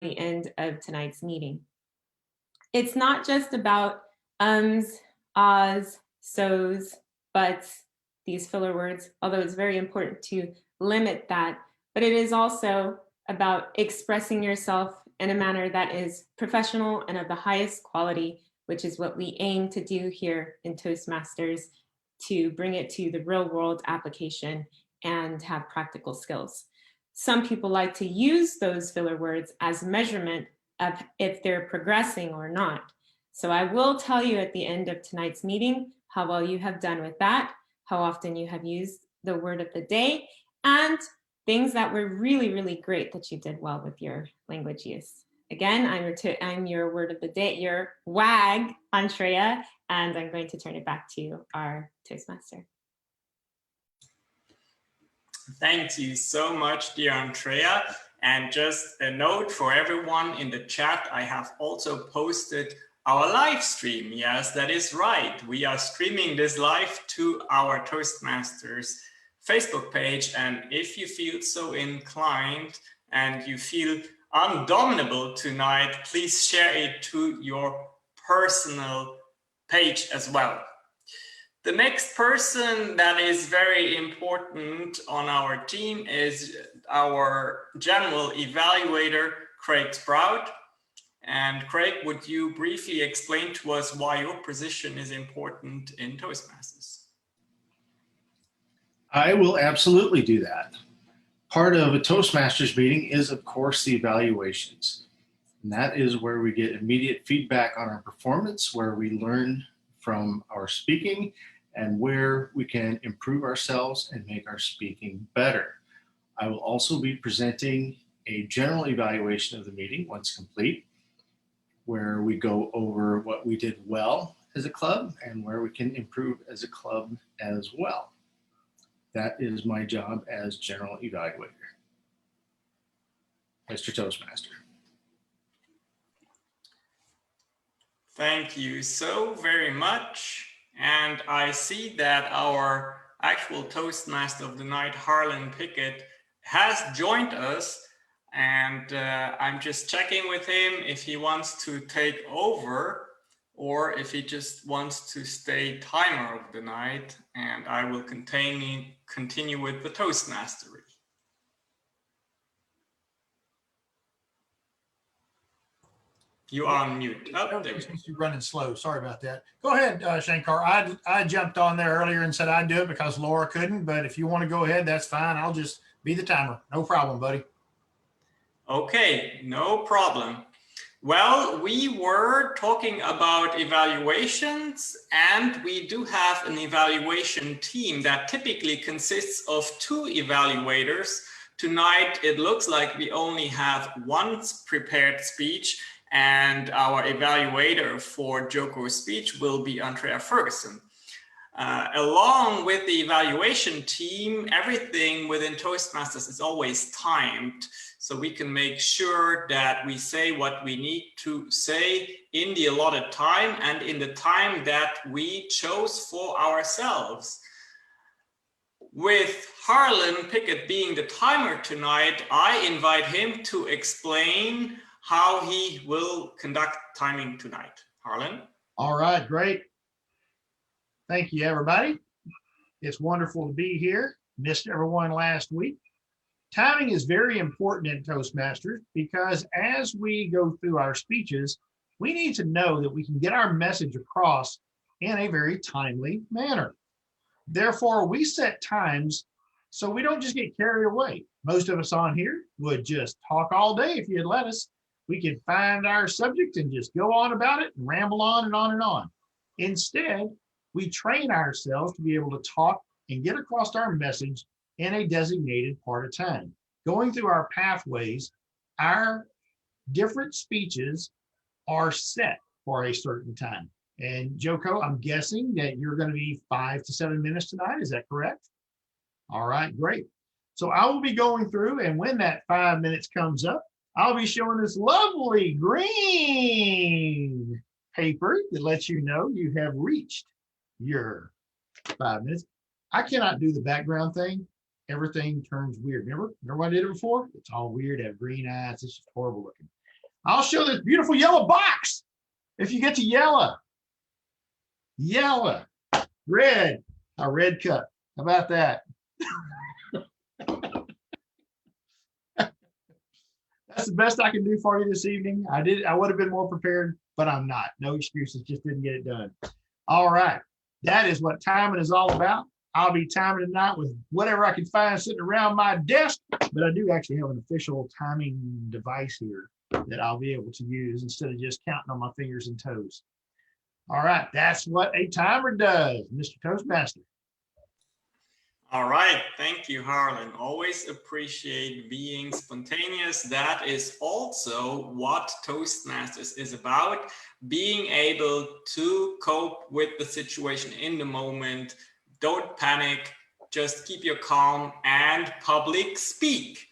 the end of tonight's meeting. It's not just about ums, ahs, so's, buts, these filler words, although it's very important to limit that, but it is also about expressing yourself in a manner that is professional and of the highest quality, which is what we aim to do here in Toastmasters, to bring it to the real world application and have practical skills. Some people like to use those filler words as measurement of if they're progressing or not. So I will tell you at the end of tonight's meeting how well you have done with that, how often you have used the word of the day, and things that were really, really great that you did well with your language use. Again, I'm your word of the day, your WAG, Andrea, and I'm going to turn it back to our Toastmaster. Thank you so much, dear Andrea. And just a note for everyone in the chat, I have also posted our live stream. Yes, that is right. We are streaming this live to our Toastmasters Facebook page. And if you feel so inclined and you feel undominable tonight, please share it to your personal page as well. The next person that is very important on our team is our general evaluator, Craig Sprout. And Craig, would you briefly explain to us why your position is important in Toastmasters? I will absolutely do that. Part of a Toastmasters meeting is, of course, the evaluations. And that is where we get immediate feedback on our performance, where we learn from our speaking, and where we can improve ourselves and make our speaking better. I will also be presenting a general evaluation of the meeting once complete, where we go over what we did well as a club and where we can improve as a club as well. That is my job as general evaluator, Mr. Toastmaster. Thank you so very much. And I see that our actual Toastmaster of the night, Harlan Pickett, has joined us. And I'm just checking with him if he wants to take over or if he just wants to stay timer of the night. And I will continue with the Toastmastery. You are on mute. Oh, there you're running slow. Sorry about that. Go ahead, Shankar. I jumped on there earlier and said I'd do it because Laura couldn't, but if you want to go ahead, that's fine. I'll just be the timer. No problem, buddy. Okay, no problem. Well, we were talking about evaluations, and we do have an evaluation team that typically consists of 2 evaluators. Tonight, it looks like we only have one prepared speech, and our evaluator for Joco's speech will be Andrea Ferguson. Along with the evaluation team, everything within Toastmasters is always timed, so we can make sure that we say what we need to say in the allotted time and in the time that we chose for ourselves. With Harlan Pickett being the timer tonight, I invite him to explain how he will conduct timing tonight. Harlan? All right, great. Thank you, everybody. It's wonderful to be here. Missed everyone last week. Timing is very important in Toastmasters because as we go through our speeches, we need to know that we can get our message across in a very timely manner. Therefore, we set times so we don't just get carried away. Most of us on here would just talk all day if you'd let us. We can find our subject and just go on about it and ramble on and on and on. Instead, we train ourselves to be able to talk and get across our message in a designated part of time. Going through our pathways, our different speeches are set for a certain time. And Joco, I'm guessing that you're going to be 5 to 7 minutes tonight. Is that correct? All right, great. So I will be going through, and when that 5 minutes comes up, I'll be showing this lovely green paper that lets you know you have reached your 5 minutes. I cannot do the background thing. Everything turns weird. Remember when I did it before? It's all weird, have green eyes. It's just horrible looking. I'll show this beautiful yellow box. If you get to yellow, red, a red cup. How about that? That's the best I can do for you this evening. I would have been more prepared, but I'm not. No excuses, just didn't get it done. All right. That is what timing is all about. I'll be timing tonight with whatever I can find sitting around my desk, but I do actually have an official timing device here that I'll be able to use instead of just counting on my fingers and toes. All right, that's what a timer does, Mr. Toastmaster. All right, thank you, Harlan. Always appreciate being spontaneous. That is also what Toastmasters is about, being able to cope with the situation in the moment. Don't panic, just keep your calm and public speak.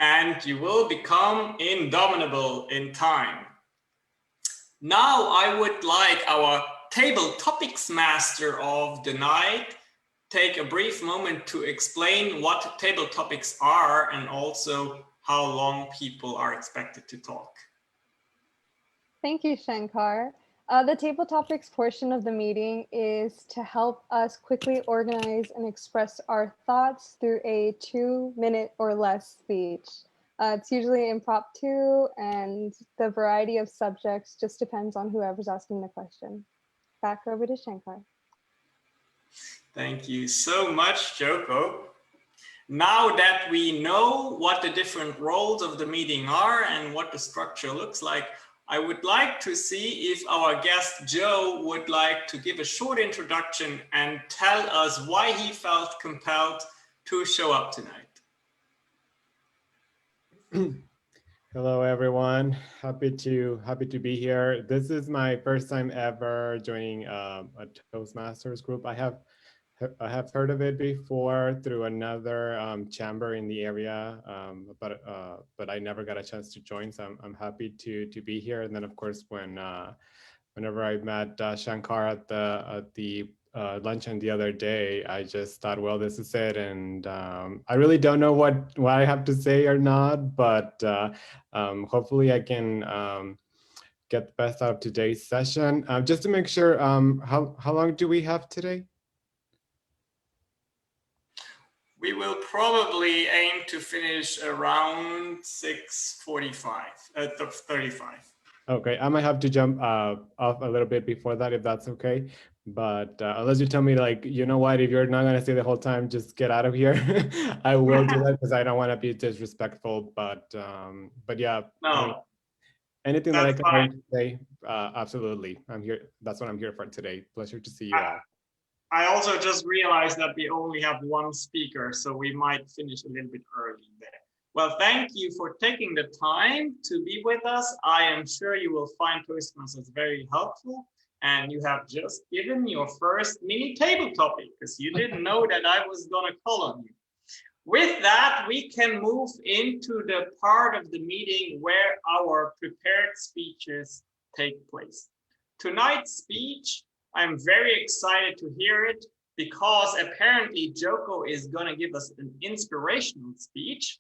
And you will become indomitable in time. Now I would like our table topics master of the night take a brief moment to explain what table topics are and also how long people are expected to talk. Thank you, Shankar. The table topics portion of the meeting is to help us quickly organize and express our thoughts through a 2-minute or less speech. It's usually impromptu, and the variety of subjects just depends on whoever's asking the question. Back over to Shankar. Thank you so much, Joco. Now that we know what the different roles of the meeting are and what the structure looks like, I would like to see if our guest Joe would like to give a short introduction and tell us why he felt compelled to show up tonight. Hello, everyone. Happy to be here. This is my first time ever joining a Toastmasters group. I have heard of it before through another chamber in the area, but I never got a chance to join. So I'm happy to be here. And then, of course, whenever I met Shankar at the luncheon the other day, I just thought, well, this is it. And I really don't know what I have to say or not, but hopefully I can get the best out of today's session. Just to make sure, how long do we have today? We will probably aim to finish around 6:45, 35. Okay, I might have to jump off a little bit before that, if that's okay. But unless you tell me, like, you know what, if you're not going to stay the whole time, just get out of here. I will do that because I don't want to be disrespectful. But yeah, No, I mean, anything that I can fine. learn today, absolutely. I'm here. That's what I'm here for today. Pleasure to see you all. I also just realized that we only have one speaker, so we might finish a little bit early there. Well, thank you for taking the time to be with us. I am sure you will find Toastmasters very helpful, and you have just given your first mini table topic because you didn't know that I was going to call on you. With that, we can move into the part of the meeting where our prepared speeches take place. Tonight's speech, I'm very excited to hear it because apparently Joco is going to give us an inspirational speech.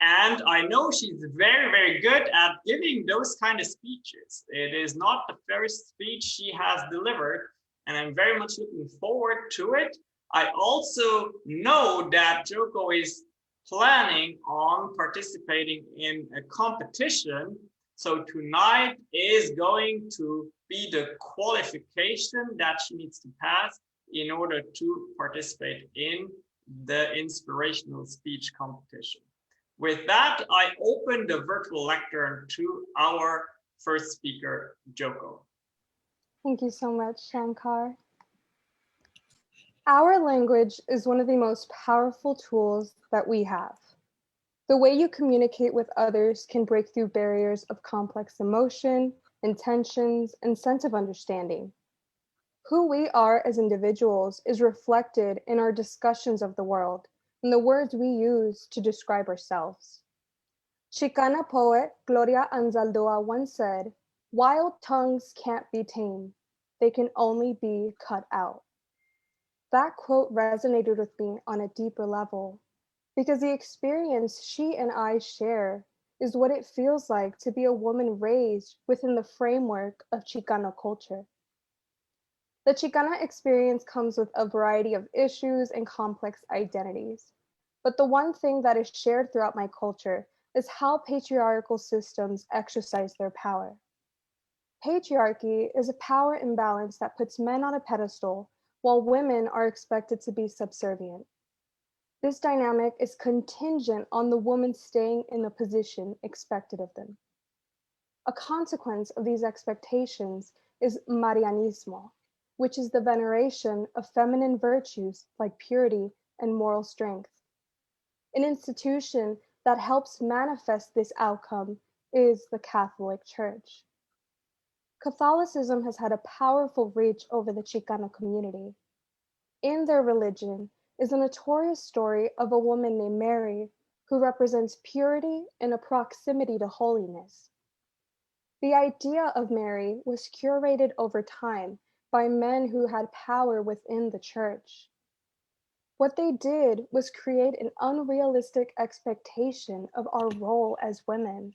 And I know she's very, very good at giving those kind of speeches. It is not the first speech she has delivered, and I'm very much looking forward to it. I also know that Joco is planning on participating in a competition. So tonight is going to be the qualification that she needs to pass in order to participate in the inspirational speech competition. With that, I open the virtual lectern to our first speaker, Joco. Thank you so much, Shankar. Our language is one of the most powerful tools that we have. The way you communicate with others can break through barriers of complex emotion, intentions, and sense of understanding. Who we are as individuals is reflected in our discussions of the world and the words we use to describe ourselves. Chicana poet Gloria Anzaldúa once said, "Wild tongues can't be tamed. They can only be cut out." That quote resonated with me on a deeper level because the experience she and I share is what it feels like to be a woman raised within the framework of Chicano culture. The Chicana experience comes with a variety of issues and complex identities. But the one thing that is shared throughout my culture is how patriarchal systems exercise their power. Patriarchy is a power imbalance that puts men on a pedestal while women are expected to be subservient. This dynamic is contingent on the woman staying in the position expected of them. A consequence of these expectations is Marianismo, which is the veneration of feminine virtues like purity and moral strength. An institution that helps manifest this outcome is the Catholic Church. Catholicism has had a powerful reach over the Chicano community. In their religion is a notorious story of a woman named Mary who represents purity and a proximity to holiness. The idea of Mary was curated over time by men who had power within the church. What they did was create an unrealistic expectation of our role as women,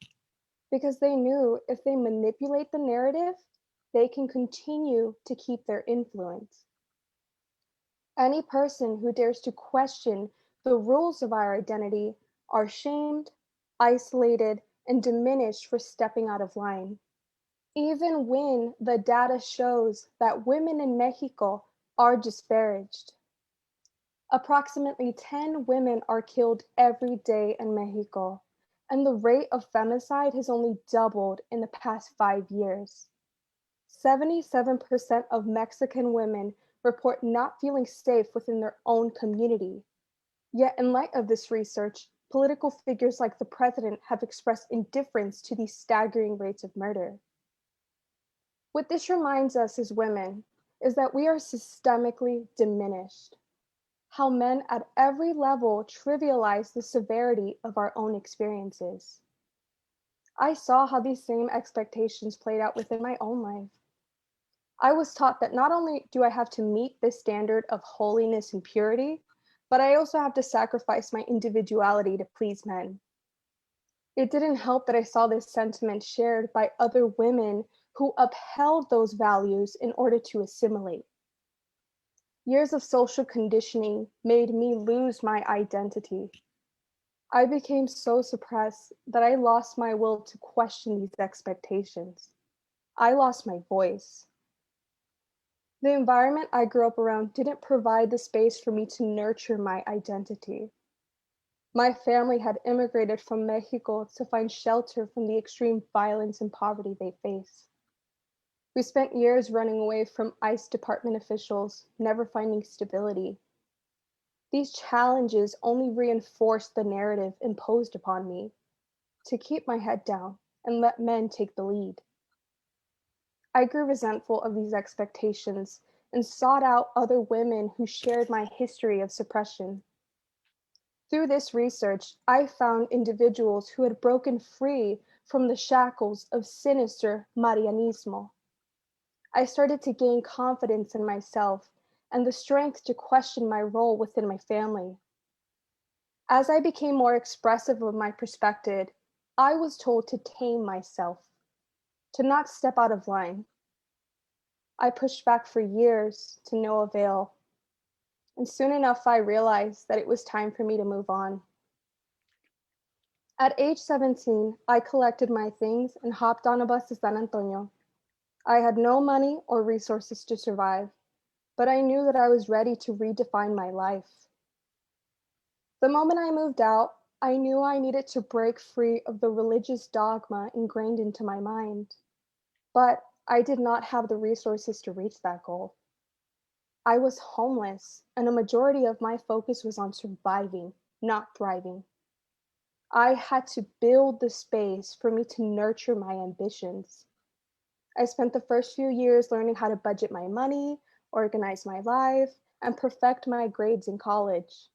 because they knew if they manipulate the narrative, they can continue to keep their influence. Any person who dares to question the rules of our identity are shamed, isolated, and diminished for stepping out of line. Even when the data shows that women in Mexico are disparaged. Approximately 10 women are killed every day in Mexico, and the rate of femicide has only doubled in the past 5 years. 77% of Mexican women report not feeling safe within their own community. Yet, in light of this research, political figures like the president have expressed indifference to these staggering rates of murder. What this reminds us as women is that we are systemically diminished. How men at every level trivialize the severity of our own experiences. I saw how these same expectations played out within my own life. I was taught that not only do I have to meet this standard of holiness and purity, but I also have to sacrifice my individuality to please men. It didn't help that I saw this sentiment shared by other women who upheld those values in order to assimilate. Years of social conditioning made me lose my identity. I became so suppressed that I lost my will to question these expectations. I lost my voice. The environment I grew up around didn't provide the space for me to nurture my identity. My family had immigrated from Mexico to find shelter from the extreme violence and poverty they face. We spent years running away from ICE department officials, never finding stability. These challenges only reinforced the narrative imposed upon me to keep my head down and let men take the lead. I grew resentful of these expectations and sought out other women who shared my history of suppression. Through this research, I found individuals who had broken free from the shackles of sinister Marianismo. I started to gain confidence in myself and the strength to question my role within my family. As I became more expressive of my perspective, I was told to tame myself, to not step out of line. I pushed back for years to no avail, and soon enough I realized that it was time for me to move on. At age 17, I collected my things and hopped on a bus to San Antonio. I had no money or resources to survive, but I knew that I was ready to redefine my life. The moment I moved out, I knew I needed to break free of the religious dogma ingrained into my mind. But I did not have the resources to reach that goal. I was homeless, and a majority of my focus was on surviving, not thriving. I had to build the space for me to nurture my ambitions. I spent the first few years learning how to budget my money, organize my life, and perfect my grades in college.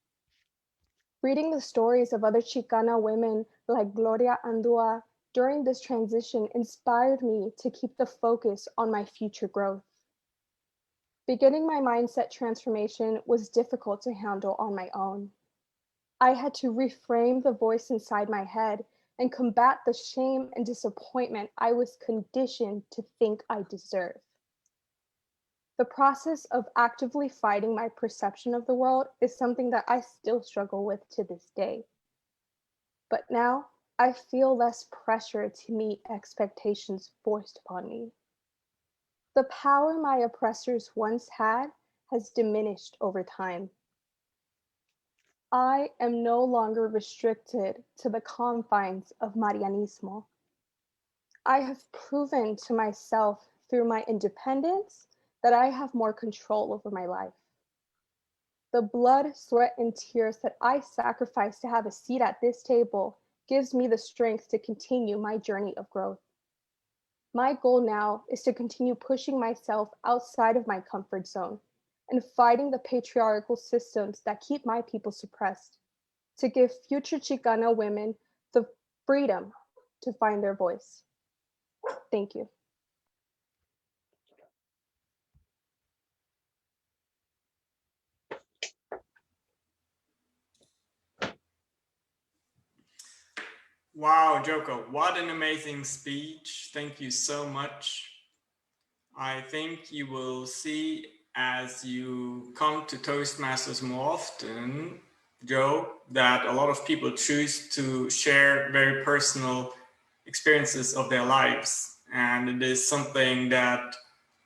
Reading the stories of other Chicana women like Gloria Andua during this transition inspired me to keep the focus on my future growth. Beginning my mindset transformation was difficult to handle on my own. I had to reframe the voice inside my head and combat the shame and disappointment I was conditioned to think I deserve. The process of actively fighting my perception of the world is something that I still struggle with to this day. But now I feel less pressure to meet expectations forced upon me. The power my oppressors once had has diminished over time. I am no longer restricted to the confines of Marianismo. I have proven to myself through my independence that I have more control over my life. The blood, sweat, and tears that I sacrificed to have a seat at this table gives me the strength to continue my journey of growth. My goal now is to continue pushing myself outside of my comfort zone and fighting the patriarchal systems that keep my people suppressed, to give future Chicana women the freedom to find their voice. Thank you. Wow, Joco, what an amazing speech. Thank you so much. I think you will see as you come to Toastmasters more often, Joe, that a lot of people choose to share very personal experiences of their lives. And it is something that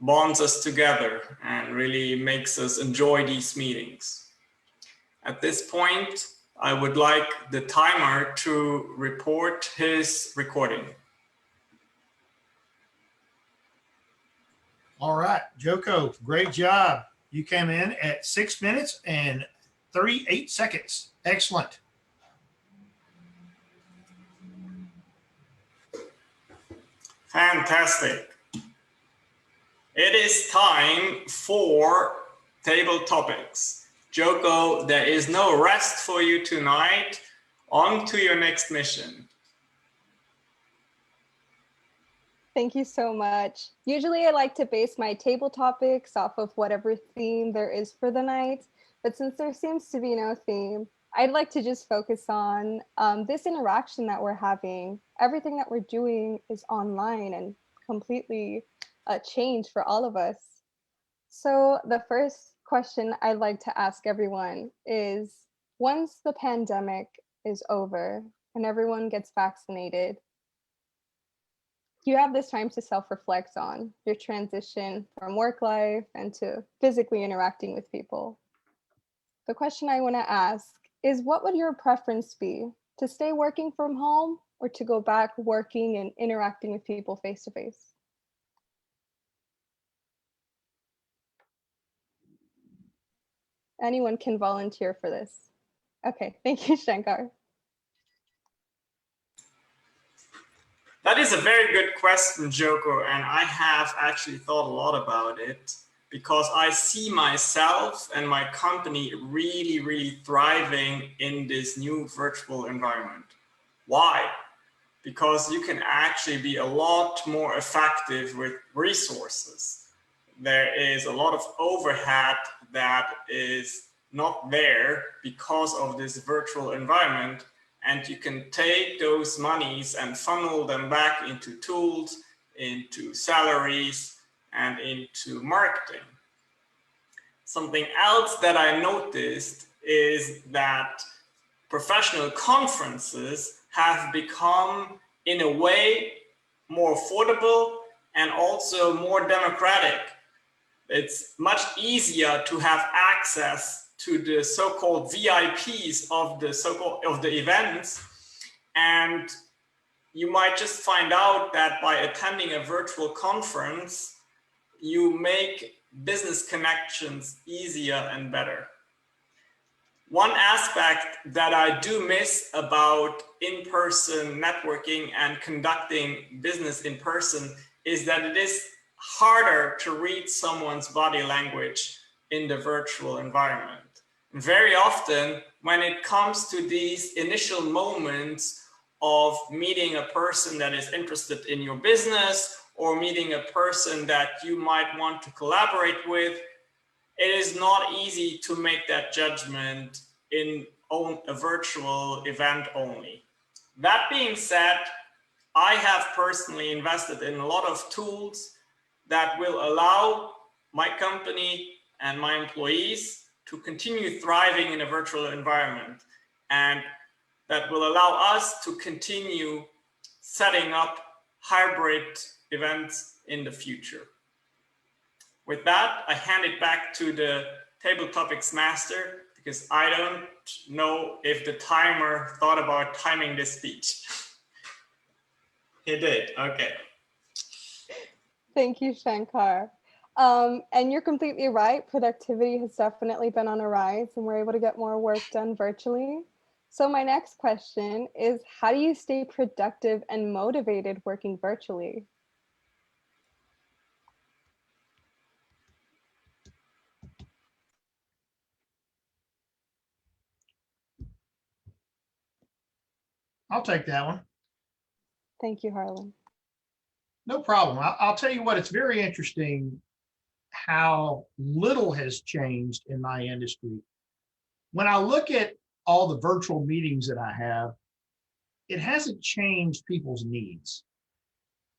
bonds us together and really makes us enjoy these meetings. At this point, I would like the timer to report his recording. All right, Joco, great job. You came in at 6 minutes and 38 seconds. Excellent. Fantastic. It is time for table topics. Joco, there is no rest for you tonight. On to your next mission. Thank you so much. Usually I like to base my table topics off of whatever theme there is for the night, but since there seems to be no theme, I'd like to just focus on this interaction that we're having. Everything that we're doing is online and completely changed for all of us. So the first question I'd like to ask everyone is, once the pandemic is over and everyone gets vaccinated, you have this time to self-reflect on your transition from work life and to physically interacting with people. The question I want to ask is, what would your preference be? To stay working from home or to go back working and interacting with people face to face? Anyone can volunteer for this. Okay, thank you, Shankar. That is a very good question, Joco, and I have actually thought a lot about it because I see myself and my company really, really thriving in this new virtual environment. Why? Because you can actually be a lot more effective with resources. There is a lot of overhead that is not there because of this virtual environment. And you can take those monies and funnel them back into tools, into salaries, and into marketing. Something else that I noticed is that professional conferences have become, in a way, more affordable and also more democratic. It's much easier to have access to the so-called VIPs of the events, and you might just find out that by attending a virtual conference, you make business connections easier and better. One aspect that I do miss about in-person networking and conducting business in person is that it is harder to read someone's body language in the virtual environment. Very often, when it comes to these initial moments of meeting a person that is interested in your business or meeting a person that you might want to collaborate with, it is not easy to make that judgment in a virtual event only. That being said, I have personally invested in a lot of tools that will allow my company and my employees to continue thriving in a virtual environment, and that will allow us to continue setting up hybrid events in the future. With that, I hand it back to the table topics master, because I don't know if the timer thought about timing this speech. He did, okay. Thank you, Shankar. And you're completely right. Productivity has definitely been on a rise, and we're able to get more work done virtually. So my next question is, how do you stay productive and motivated working virtually? I'll take that one. Thank you, Harlan. No problem. I'll tell you what, it's very interesting how little has changed in my industry. When I look at all the virtual meetings that I have, it hasn't changed people's needs.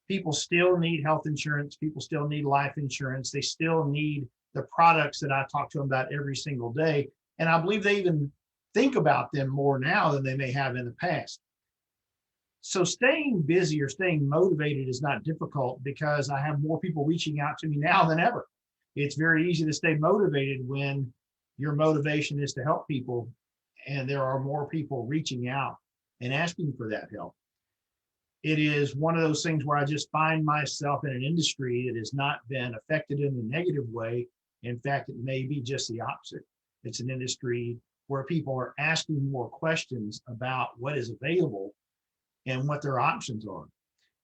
People still need health insurance. People still need life insurance. They still need the products that I talk to them about every single day. And I believe they even think about them more now than they may have in the past. So staying busy or staying motivated is not difficult because I have more people reaching out to me now than ever. It's very easy to stay motivated when your motivation is to help people and there are more people reaching out and asking for that help. It is one of those things where I just find myself in an industry that has not been affected in a negative way. In fact, it may be just the opposite. It's an industry where people are asking more questions about what is available and what their options are.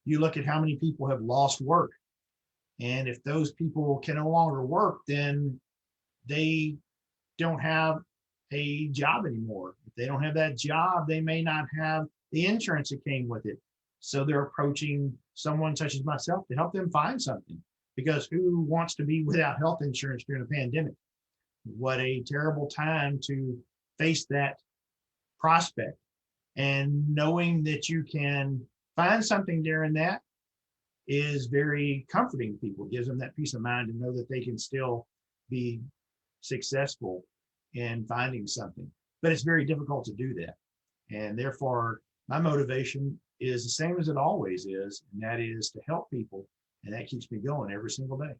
You look at how many people have lost work. And if those people can no longer work, then they don't have a job anymore. If they don't have that job, they may not have the insurance that came with it. So they're approaching someone such as myself to help them find something, because who wants to be without health insurance during a pandemic? What a terrible time to face that prospect. And knowing that you can find something during that is very comforting to people. It gives them that peace of mind to know that they can still be successful in finding something. But it's very difficult to do that. And therefore, my motivation is the same as it always is, and that is to help people. And that keeps me going every single day.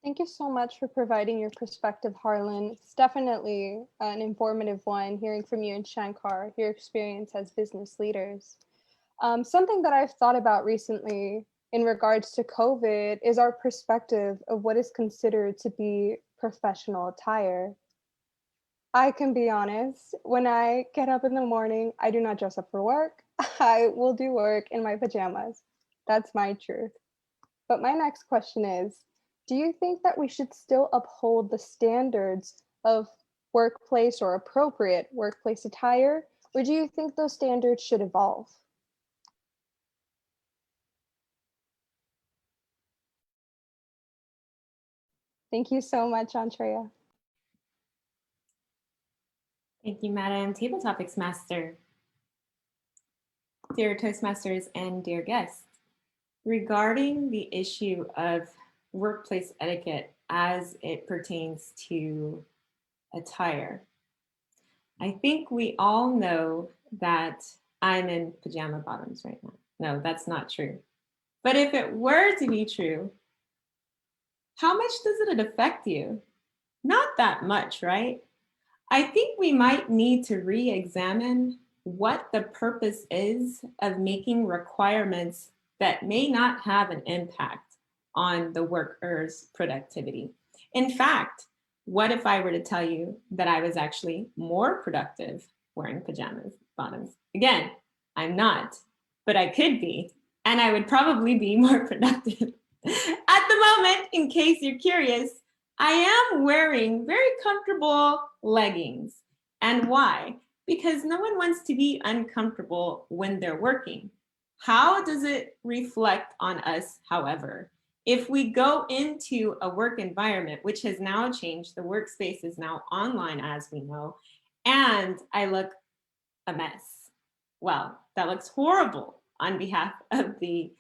Thank you so much for providing your perspective, Harlan. It's definitely an informative one, hearing from you and Shankar, your experience as business leaders. Something that I've thought about recently in regards to COVID is our perspective of what is considered to be professional attire. I can be honest, when I get up in the morning, I do not dress up for work. I will do work in my pajamas. That's my truth. But my next question is, do you think that we should still uphold the standards of workplace or appropriate workplace attire, or do you think those standards should evolve? Thank you so much, Andrea. Thank you, Madam Table Topics Master. Dear Toastmasters and dear guests, regarding the issue of workplace etiquette as it pertains to attire, I think we all know that I'm in pajama bottoms right now. No, that's not true. But if it were to be true, how much does it affect you? Not that much, right? I think we might need to re-examine what the purpose is of making requirements that may not have an impact on the worker's productivity. In fact, what if I were to tell you that I was actually more productive wearing pajamas bottoms? Again, I'm not, but I could be, and I would probably be more productive. At the moment, in case you're curious, I am wearing very comfortable leggings. And why? Because no one wants to be uncomfortable when they're working. How does it reflect on us, however? If we go into a work environment, which has now changed, the workspace is now online, as we know, and I look a mess. Well, that looks horrible on behalf of the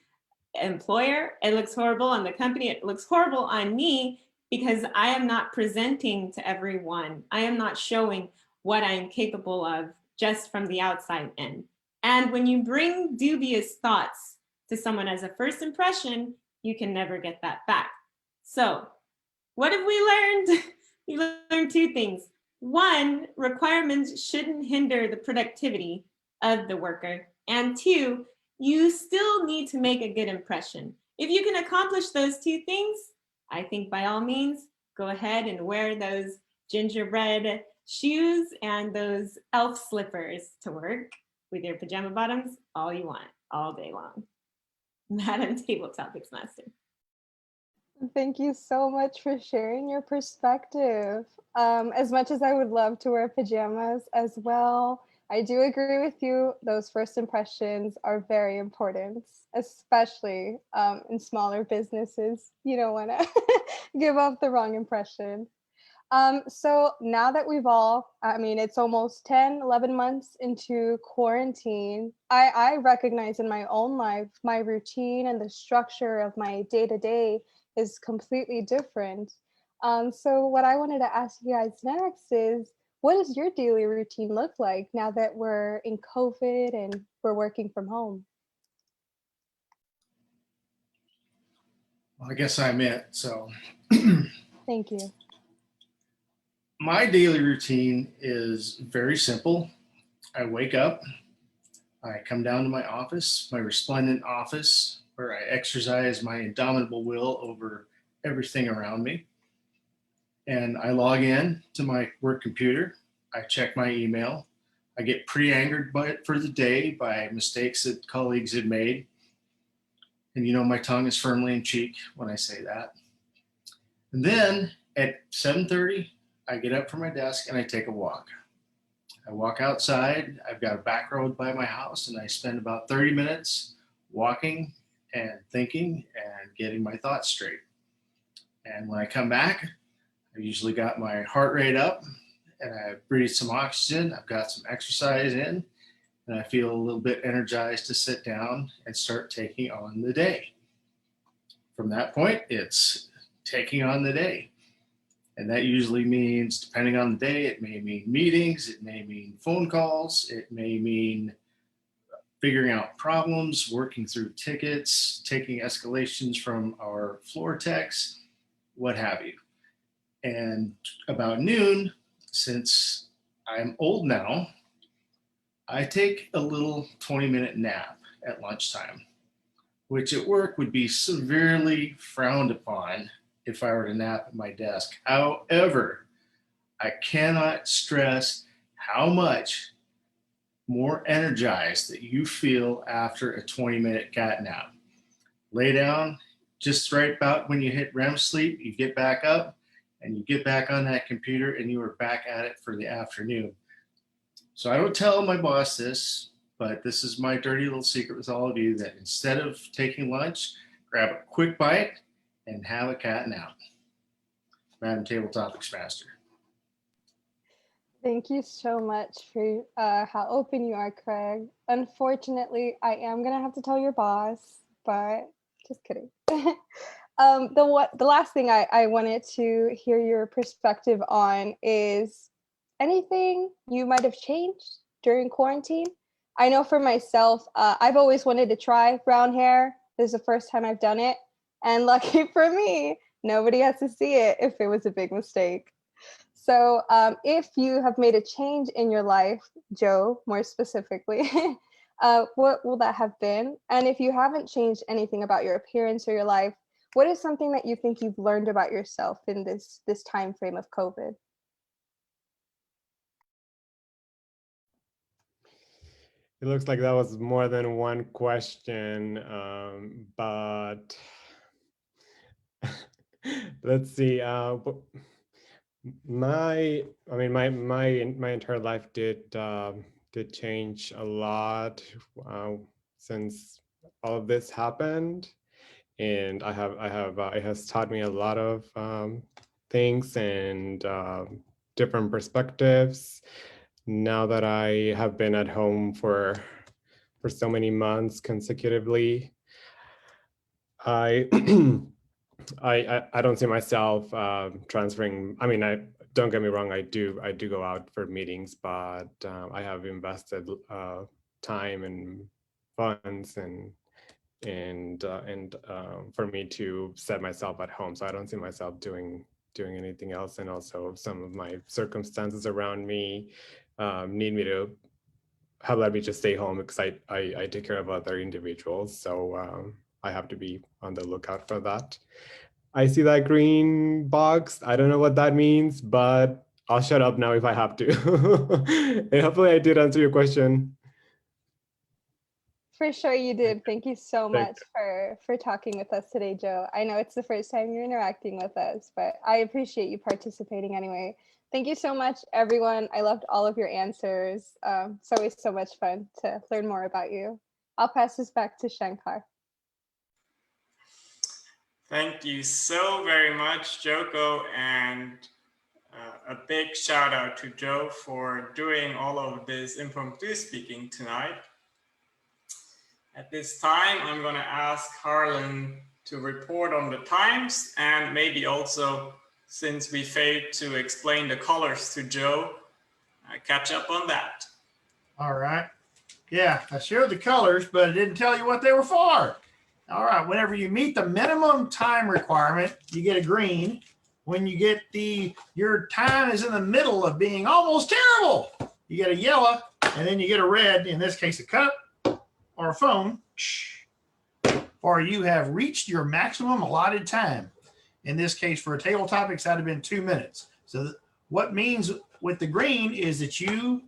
employer. It looks horrible on the company. It looks horrible on me because I am not presenting to everyone. I am not showing what I am capable of just from the outside in. And when you bring dubious thoughts to someone as a first impression, you can never get that back. So, what have we learned? We learned two things. One, requirements shouldn't hinder the productivity of the worker. And two, you still need to make a good impression. If you can accomplish those two things, I think by all means, go ahead and wear those gingerbread shoes and those elf slippers to work with your pajama bottoms all you want, all day long. Madam Table Topics Master. Thank you so much for sharing your perspective. As much as I would love to wear pajamas as well, I do agree with you. Those first impressions are very important, especially in smaller businesses. You don't want to give off the wrong impression. So now that we've all, I mean, it's almost 10, 11 months into quarantine, I recognize in my own life, my routine and the structure of my day-to-day is completely different. So what I wanted to ask you guys next is, what does your daily routine look like now that we're in COVID and we're working from home? Well, I guess I'm it. So Thank you. my daily routine is very simple. I wake up, I come down to my office, my resplendent office, where I exercise my indomitable will over everything around me. And I log in to my work computer. I check my email. I get pre-angered by it for the day by mistakes that colleagues had made. And you know, my tongue is firmly in cheek when I say that. And then at 7:30, I get up from my desk and I take a walk. I walk outside. I've got a back road by my house, and I spend about 30 minutes walking and thinking and getting my thoughts straight. And when I come back, I usually got my heart rate up and I breathed some oxygen. I've got some exercise in, and I feel a little bit energized to sit down and start taking on the day. From that point, it's taking on the day. And that usually means, depending on the day, it may mean meetings, it may mean phone calls, it may mean figuring out problems, working through tickets, taking escalations from our floor techs, what have you. And about noon, since I'm old now, I take a little 20-minute nap at lunchtime, which at work would be severely frowned upon if I were to nap at my desk. However, I cannot stress how much more energized that you feel after a 20-minute cat nap. Lay down, just right about when you hit REM sleep, you get back up and you get back on that computer and you are back at it for the afternoon. So I don't tell my boss this, but this is my dirty little secret with all of you, that instead of taking lunch, grab a quick bite and have a cat nap. Madam Table Topics Master. Thank you so much for how open you are, Craig. Unfortunately, I am gonna have to tell your boss, but just kidding. The last thing I wanted to hear your perspective on is anything you might have changed during quarantine. I know for myself, I've always wanted to try brown hair. This is the first time I've done it, and lucky for me, nobody has to see it if it was a big mistake. So if you have made a change in your life, Joe, more specifically, what will that have been? And if you haven't changed anything about your appearance or your life, what is something that you think you've learned about yourself in this time frame of COVID? It looks like that was more than one question, but let's see. My entire life did change a lot since all of this happened, and it has taught me a lot of things and different perspectives. now that I have been at home for so many months consecutively, I I don't see myself transferring. I mean, I don't get me wrong. I do go out for meetings, but I have invested time and funds and for me to set myself at home. So I don't see myself doing anything else. And also some of my circumstances around me need me to have let me just stay home because I take care of other individuals. So I have to be on the lookout for that. I see that green box. I don't know what that means, but I'll shut up now if I have to. And hopefully I did answer your question. For sure you did. Thank you so Thank much for talking with us today, Joe. I know it's the first time you're interacting with us, but I appreciate you participating anyway. Thank you so much, everyone. I loved all of your answers. It's always so much fun to learn more about you. I'll pass this back to Shankar. Thank you so very much, Joco, and a big shout out to Joe for doing all of this impromptu speaking tonight. At this time, I'm going to ask Harlan to report on the times, and maybe also, since we failed to explain the colors to Joe, catch up on that. All right. Yeah, I showed the colors, but I didn't tell you what they were for. All right. Whenever you meet the minimum time requirement, you get a green. When you get your time is in the middle of being almost terrible, you get a yellow, and then you get a red, in this case, a cup or a phone, or you have reached your maximum allotted time. In this case, for a table topics, that would have been 2 minutes. So what means with the green is that you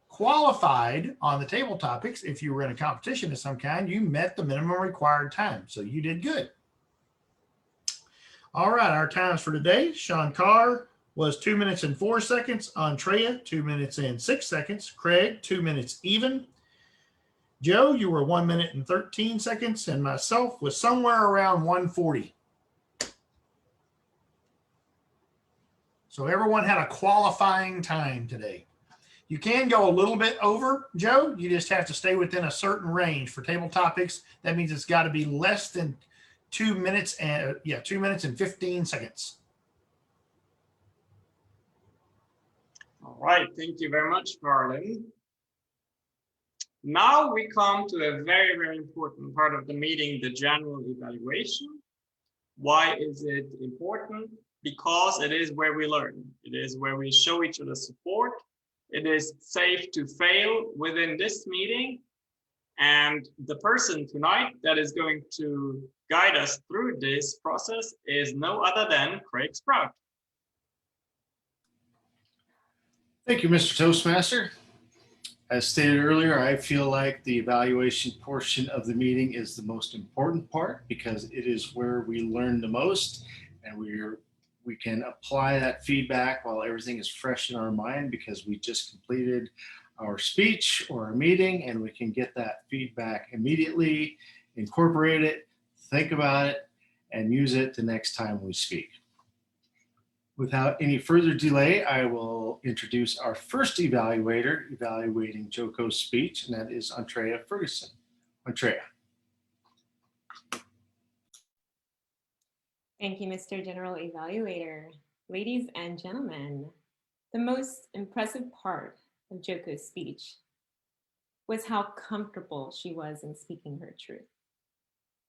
qualified on the table topics. If you were in a competition of some kind, you met the minimum required time. So you did good. All right, our times for today. Shankar was 2 minutes and 4 seconds. Andrea, 2 minutes and 6 seconds. Craig, 2 minutes even. Joe, you were 1 minute and 13 seconds. And myself was somewhere around 1:40. So everyone had a qualifying time today. You can go a little bit over, Joe. You just have to stay within a certain range. For table topics, that means it's got to be less than 2 minutes and 2 minutes and 15 seconds. All right, thank you very much, Harlan. Now we come to a very, very important part of the meeting, the general evaluation. Why is it important? Because it is where we learn. It is where we show each other support. It is safe to fail within this meeting. And the person tonight that is going to guide us through this process is no other than Craig Sprout. Thank you, Mr. Toastmaster. As stated earlier, I feel like the evaluation portion of the meeting is the most important part because it is where we learn the most, and we can apply that feedback while everything is fresh in our mind because we just completed our speech or our meeting, and we can get that feedback immediately, incorporate it, think about it, and use it the next time we speak. Without any further delay, I will introduce our first evaluator evaluating Joco's speech, and that is Andrea Ferguson. Andrea. Thank you, Mr. General Evaluator. Ladies and gentlemen, the most impressive part of Joco's speech was how comfortable she was in speaking her truth.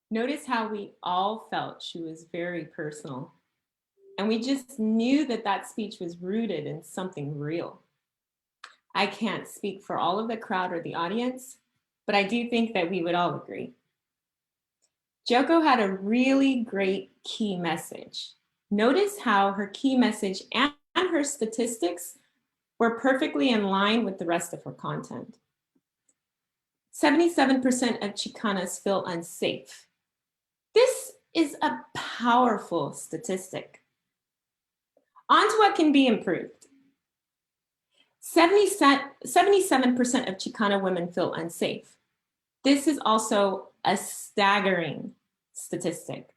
Notice how we all felt she was very personal, and we just knew that that speech was rooted in something real. I can't speak for all of the crowd or the audience, but I do think that we would all agree. Joco had a really great key message. Notice how her key message and her statistics were perfectly in line with the rest of her content. 77% of Chicanas feel unsafe. This is a powerful statistic. On to what can be improved. 77% of Chicana women feel unsafe. This is also a staggering statistic.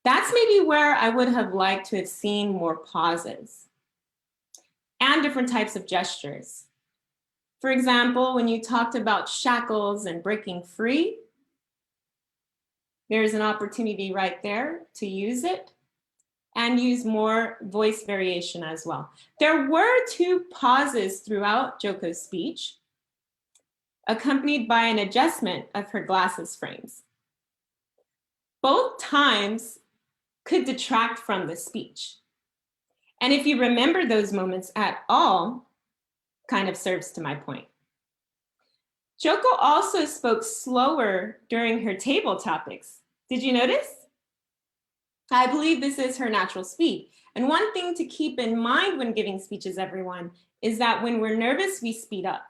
That's maybe where I would have liked to have seen more pauses and different types of gestures. For example, when you talked about shackles and breaking free, there's an opportunity right there to use it and use more voice variation as well. There were 2 pauses throughout Joco's speech, accompanied by an adjustment of her glasses frames. Both times could detract from the speech. And if you remember those moments at all, kind of serves to my point. Joco also spoke slower during her table topics. Did you notice? I believe this is her natural speed. And one thing to keep in mind when giving speeches, everyone, is that when we're nervous, we speed up.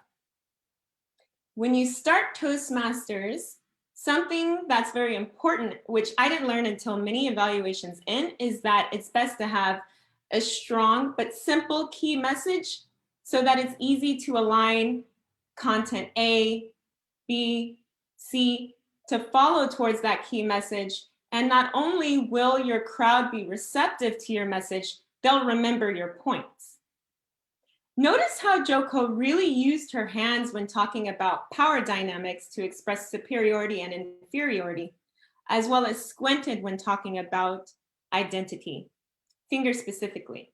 When you start Toastmasters, something that's very important, which I didn't learn until many evaluations in, is that it's best to have a strong but simple key message so that it's easy to align content A, B, C to follow towards that key message. And not only will your crowd be receptive to your message, they'll remember your points. Notice how Joco really used her hands when talking about power dynamics to express superiority and inferiority, as well as squinted when talking about identity, finger specifically.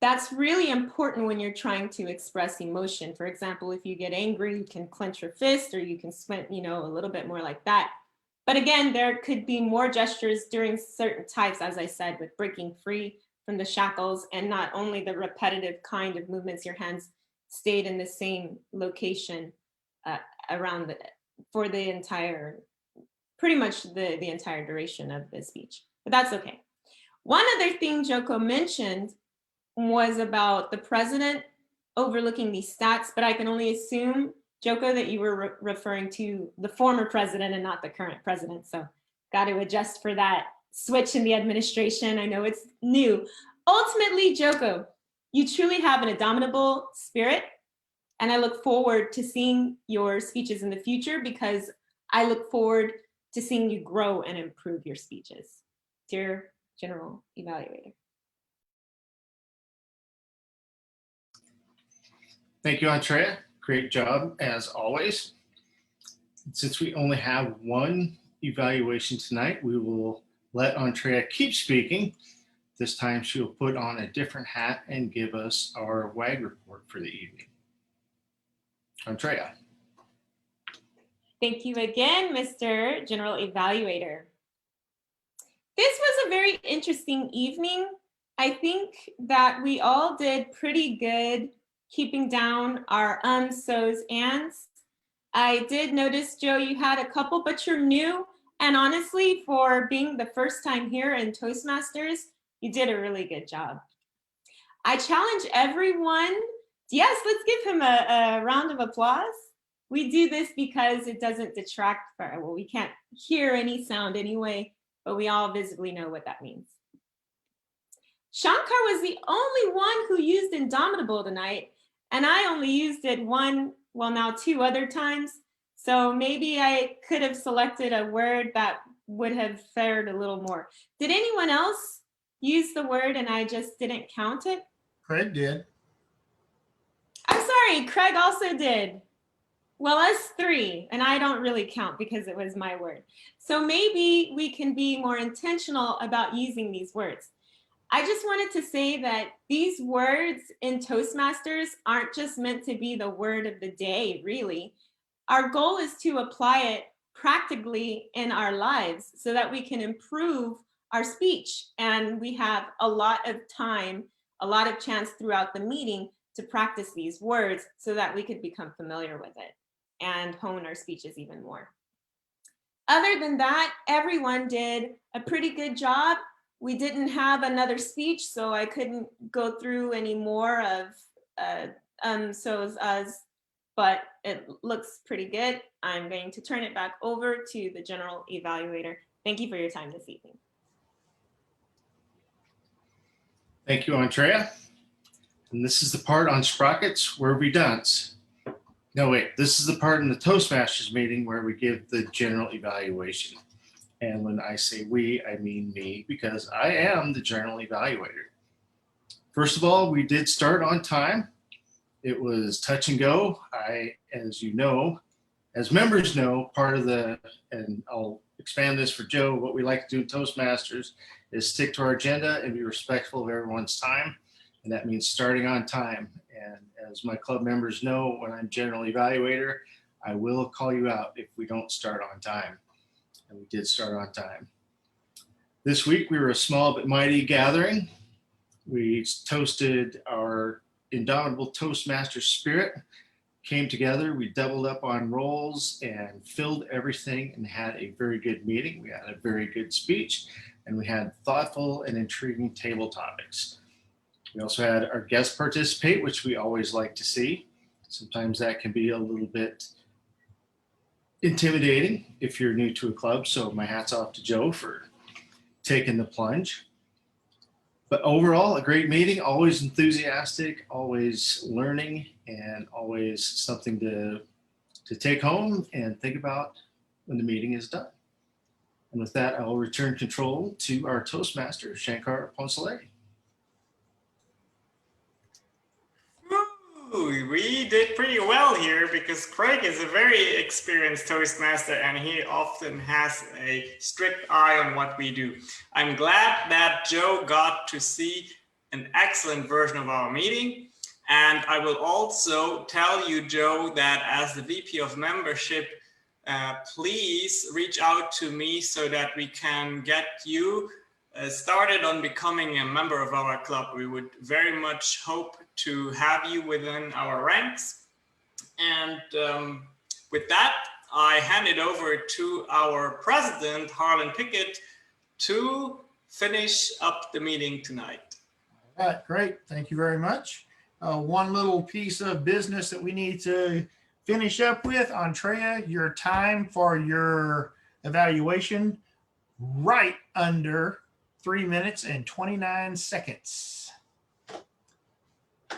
That's really important when you're trying to express emotion. For example, if you get angry, you can clench your fist or you can squint, a little bit more like that. But again, there could be more gestures during certain types, as I said, with breaking free from the shackles and not only the repetitive kind of movements, your hands stayed in the same location for the entire, pretty much the entire duration of the speech, but that's okay. One other thing Joco mentioned was about the president overlooking these stats, but I can only assume, Joco, that you were referring to the former president and not the current president. So got to adjust for that switch in the administration. I know it's new. Ultimately, Joco, you truly have an indomitable spirit, and I look forward to seeing your speeches in the future because I look forward to seeing you grow and improve your speeches. Dear General Evaluator. Thank you, Andrea. Great job as always. Since we only have one evaluation tonight, we will let Andrea keep speaking. This time she'll put on a different hat and give us our WAG report for the evening. Andrea. Thank you again, Mr. General Evaluator. This was a very interesting evening. I think that we all did pretty good keeping down our so's, ands. I did notice, Joe, you had a couple, but you're new. And honestly, for being the first time here in Toastmasters, you did a really good job. I challenge everyone. Yes, let's give him a round of applause. We do this because it doesn't detract from, well, we can't hear any sound anyway, but we all visibly know what that means. Shankar was the only one who used Indomitable tonight, and I only used it now 2 other times. So maybe I could have selected a word that would have fared a little more. Did anyone else use the word and I just didn't count it? Craig did. I'm sorry, Craig also did. Well, us 3, and I don't really count because it was my word. So maybe we can be more intentional about using these words. I just wanted to say that these words in Toastmasters aren't just meant to be the word of the day, really. Our goal is to apply it practically in our lives so that we can improve our speech. And we have a lot of time, a lot of chance throughout the meeting to practice these words so that we could become familiar with it and hone our speeches even more. Other than that, everyone did a pretty good job. We didn't have another speech, so I couldn't go through any more of so's, us, but it looks pretty good. I'm going to turn it back over to the General Evaluator. Thank you for your time this evening. Thank you, Andrea. And this is the part on sprockets where we dance. No, wait, this is the part in the Toastmasters meeting where we give the general evaluation. And when I say we, I mean me, because I am the general evaluator. First of all, we did start on time. It was touch and go. As members know, part of and I'll expand this for Joe, what we like to do in Toastmasters is stick to our agenda and be respectful of everyone's time. And that means starting on time. And as my club members know, when I'm general evaluator, I will call you out if we don't start on time. And we did start on time. This week, we were a small but mighty gathering. We toasted our indomitable Toastmaster spirit, came together, we doubled up on roles and filled everything and had a very good meeting. We had a very good speech and we had thoughtful and intriguing table topics. We also had our guests participate, which we always like to see. Sometimes that can be a little bit intimidating if you're new to a club. So my hat's off to Joe for taking the plunge. But overall, a great meeting, always enthusiastic, always learning, and always something to take home and think about when the meeting is done. And with that, I will return control to our Toastmaster, Shankar Ponsaledi. We did pretty well here because Craig is a very experienced Toastmaster and he often has a strict eye on what we do. I'm glad that Joe got to see an excellent version of our meeting. And I will also tell you, Joe, that as the VP of Membership, please reach out to me so that we can get you started on becoming a member of our club. We would very much hope to have you within our ranks. And with that, I hand it over to our president, Harlan Pickett, to finish up the meeting tonight. All right, great. Thank you very much. One little piece of business that we need to finish up with, Andrea, your time for your evaluation right under 3 minutes and 29 seconds.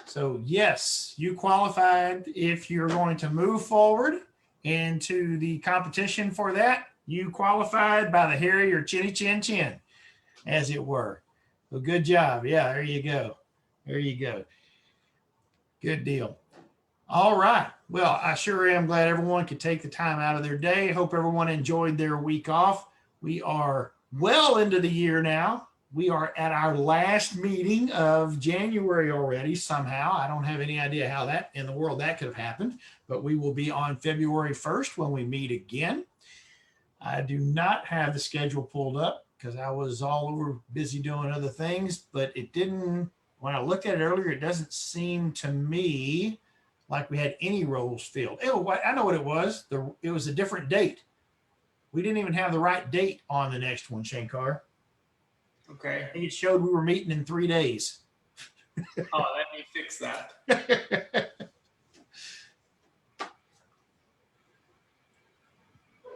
So yes, you qualified. If you're going to move forward into the competition for that, you qualified by the hair of your chinny chin chin, as it were. So good job. Yeah, there you go. There you go. Good deal. All right. Well, I sure am glad everyone could take the time out of their day. Hope everyone enjoyed their week off. We are well into the year now. We are at our last meeting of January already somehow. I don't have any idea how that in the world that could have happened, but we will be on February 1st when we meet again. I do not have the schedule pulled up because I was all over busy doing other things, but it didn't, when I looked at it earlier, it doesn't seem to me like we had any roles filled. Oh, I know what it was. It was a different date. We didn't even have the right date on the next one, Shankar. Okay. I think it showed we were meeting in 3 days. Oh, let me fix that.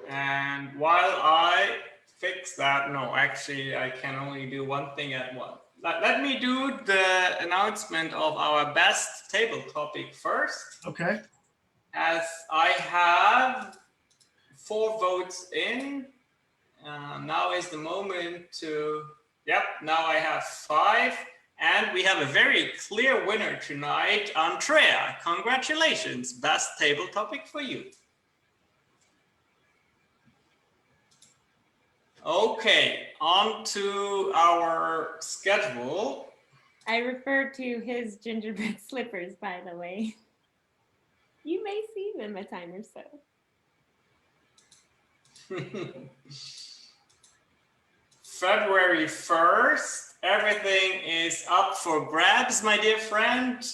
And while I fix that, no, actually, I can only do one thing at once. Let me do the announcement of our best table topic first. Okay. As I have 4 votes in, now is the moment to, yep, now I have 5. And we have a very clear winner tonight, Andrea. Congratulations, best table topic for you. Okay, on to our schedule. I refer to his gingerbread slippers, by the way. You may see them a time or so. February 1st, everything is up for grabs, my dear friend.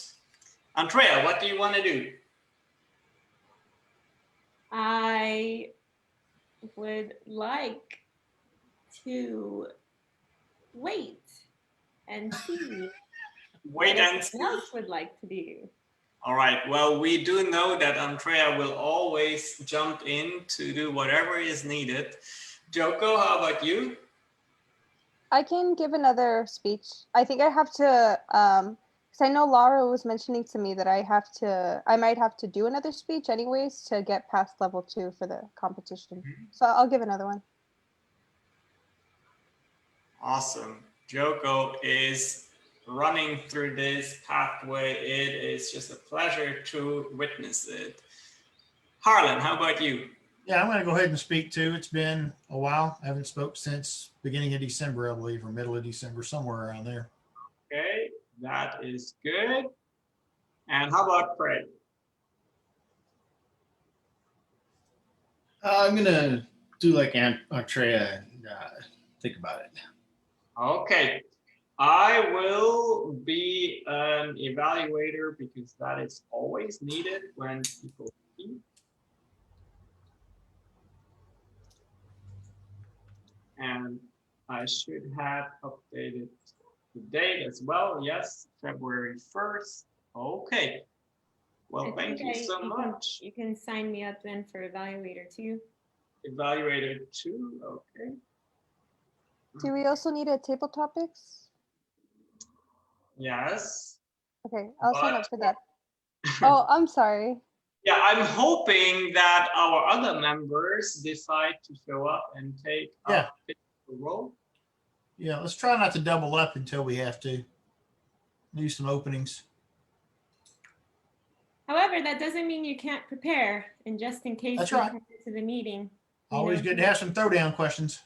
Andrea, what do you want to do? I would like to wait and see Wait and see. what else would like to do. All right. Well, we do know that Andrea will always jump in to do whatever is needed. Joco, how about you? I can give another speech. I think I have to, because I know Laura was mentioning to me that I might have to do another speech anyways to get past level 2 for the competition. So I'll give another one. Awesome. Joco is running through this pathway. It is just a pleasure to witness it. Harlan, how about you? Yeah, I'm going to go ahead and speak too. It's been a while. I haven't spoke since beginning of December, I believe, or middle of December, somewhere around there. Okay, that is good. And how about Craig? I'm gonna do like Andrea and think about it. Okay, I will be an evaluator because that is always needed when people speak. And I should have updated the date as well. Yes, February 1st. Okay. Well, thank you so much. You can sign me up then for evaluator too. Evaluator 2, okay. Do we also need a table topics? Yes. Okay, I'll sign up for that. Oh, I'm sorry. Yeah, I'm hoping that our other members decide to show up and take a role. Yeah, let's try not to double up until we have to. Leave some openings. However, that doesn't mean you can't prepare. And just in case That's you right. come to the meeting. Always good to have some throwdown questions.